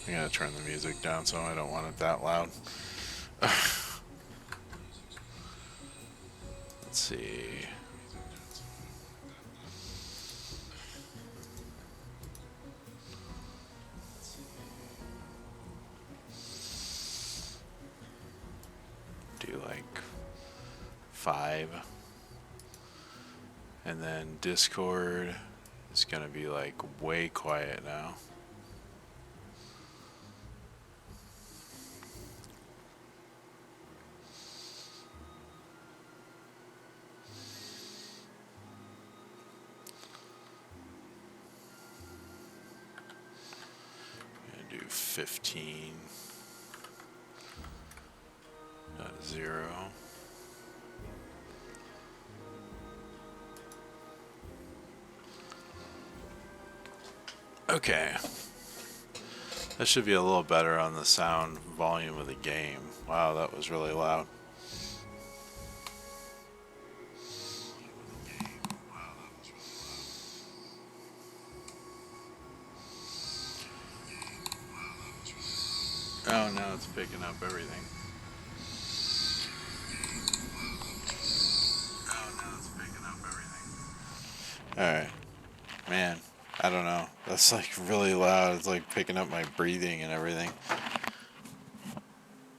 A: I'm gonna turn the music down so I don't want it that loud. Let's see. Do like 5. And then Discord is gonna be like way quiet now. Gonna do 15. 0. Okay. That should be a little better on the sound volume of the game. Wow, that was really loud. Oh, now it's picking up everything. Alright. Man, I don't know. That's like really loud. It's like picking up my breathing and everything.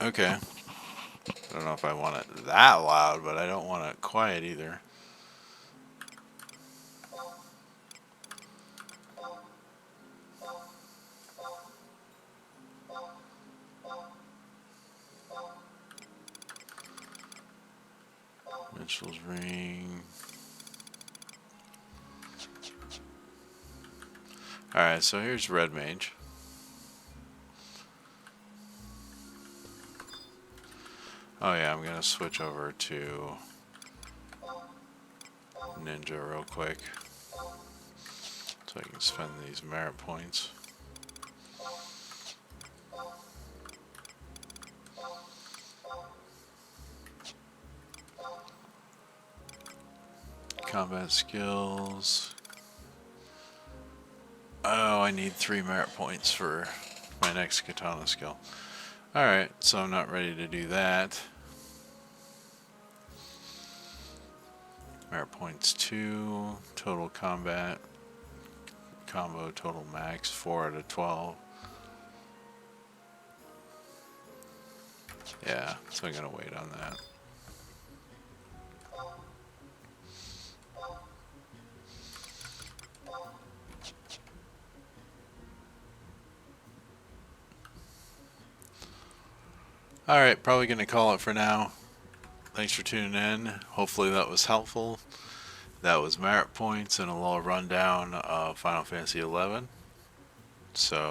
A: Okay. I don't know if I want it that loud, but I don't want it quiet either. Mitchell's ring. Alright, so here's Red Mage. Oh yeah, I'm gonna switch over to Ninja real quick. So I can spend these merit points. Combat skills. Oh, I need 3 merit points for my next katana skill. Alright, so I'm not ready to do that. Merit points 2, total combat, combo total max 4 out of 12. Yeah, so I'm gonna wait on that. Alright, probably gonna call it for now. Thanks for tuning in. Hopefully that was helpful. That was merit points and a little rundown of Final Fantasy XI. So